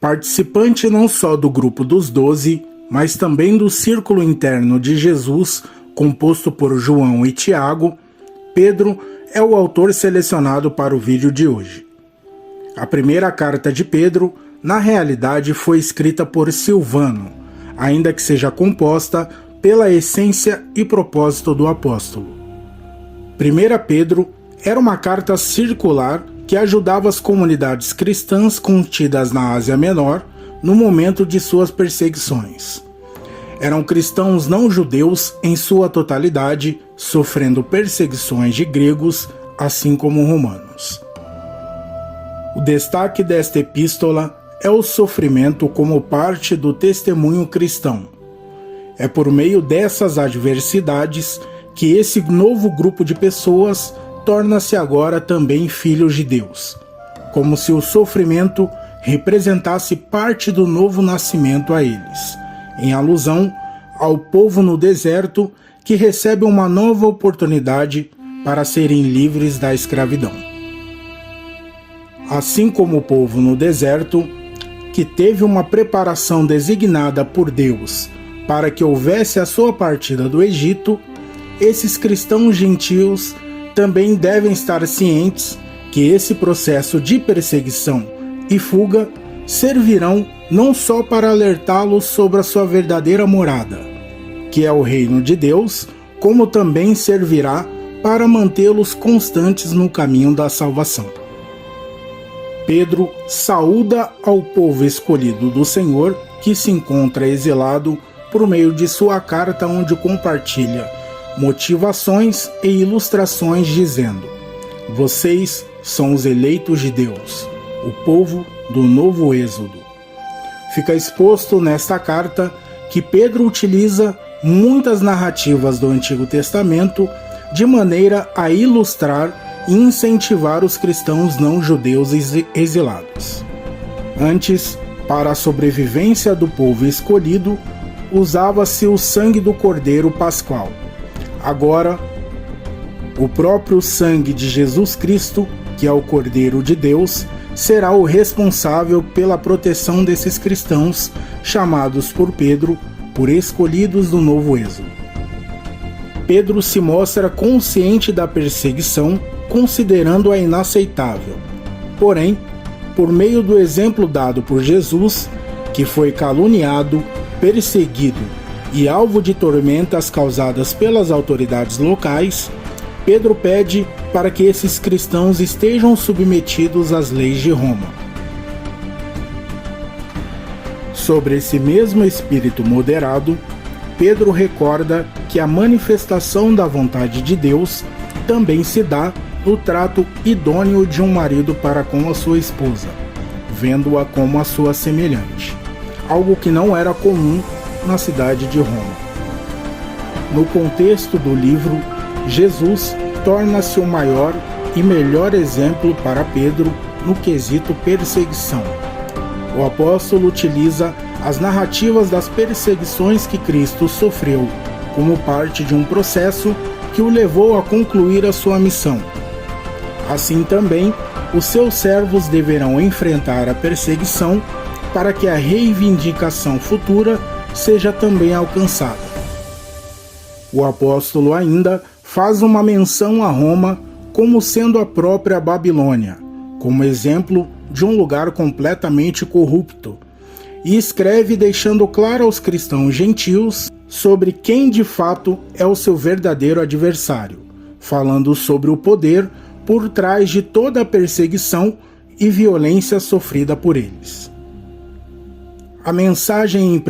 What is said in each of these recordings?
Participante não só do grupo dos 12, mas também do círculo interno de Jesus, composto por João e Tiago, Pedro é o autor selecionado para o vídeo de hoje. A primeira carta de Pedro, na realidade, foi escrita por Silvano, ainda que seja composta pela essência e propósito do apóstolo. 1 Pedro era uma carta circular que ajudava as comunidades cristãs contidas na Ásia Menor no momento de suas perseguições. Eram cristãos não judeus em sua totalidade, sofrendo perseguições de gregos, assim como romanos. O destaque desta epístola é o sofrimento como parte do testemunho cristão. É por meio dessas adversidades que esse novo grupo de pessoas torna-se agora também filhos de Deus, como se o sofrimento representasse parte do novo nascimento a eles, em alusão ao povo no deserto que recebe uma nova oportunidade para serem livres da escravidão. Assim como o povo no deserto, que teve uma preparação designada por Deus para que houvesse a sua partida do Egito, esses cristãos gentios também devem estar cientes que esse processo de perseguição e fuga servirão não só para alertá-los sobre a sua verdadeira morada, que é o reino de Deus, como também servirá para mantê-los constantes no caminho da salvação. Pedro saúda ao povo escolhido do Senhor que se encontra exilado por meio de sua carta, onde compartilha motivações e ilustrações dizendo: vocês são os eleitos de Deus, o povo do novo êxodo. Fica exposto nesta carta que Pedro utiliza muitas narrativas do Antigo Testamento de maneira a ilustrar e incentivar os cristãos não judeus exilados. Antes, para a sobrevivência do povo escolhido, usava-se o sangue do Cordeiro Pascual. Agora, o próprio sangue de Jesus Cristo, que é o Cordeiro de Deus, será o responsável pela proteção desses cristãos, chamados por Pedro por escolhidos do novo êxodo. Pedro se mostra consciente da perseguição, considerando-a inaceitável. Porém, por meio do exemplo dado por Jesus, que foi caluniado, perseguido e alvo de tormentas causadas pelas autoridades locais, Pedro pede para que esses cristãos estejam submetidos às leis de Roma. Sobre esse mesmo espírito moderado, Pedro recorda que a manifestação da vontade de Deus também se dá no trato idôneo de um marido para com a sua esposa, vendo-a como a sua semelhante, algo que não era comum na cidade de Roma. No contexto do livro, Jesus torna-se o maior e melhor exemplo para Pedro no quesito perseguição. O apóstolo utiliza as narrativas das perseguições que Cristo sofreu como parte de um processo que o levou a concluir a sua missão. Assim também, os seus servos deverão enfrentar a perseguição para que a reivindicação futura seja também alcançada. O apóstolo ainda faz uma menção a Roma como sendo a própria Babilônia, como exemplo de um lugar completamente corrupto, e escreve deixando claro aos cristãos gentios sobre quem de fato é o seu verdadeiro adversário, falando sobre o poder por trás de toda a perseguição e violência sofrida por eles. A mensagem em 1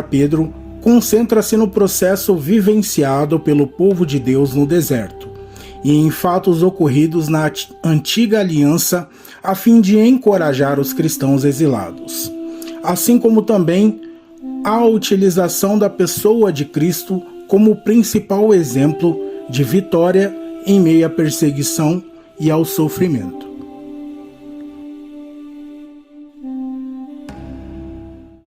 Pedro concentra-se no processo vivenciado pelo povo de Deus no deserto e em fatos ocorridos na antiga aliança a fim de encorajar os cristãos exilados, assim como também a utilização da pessoa de Cristo como principal exemplo de vitória em meio à perseguição e ao sofrimento.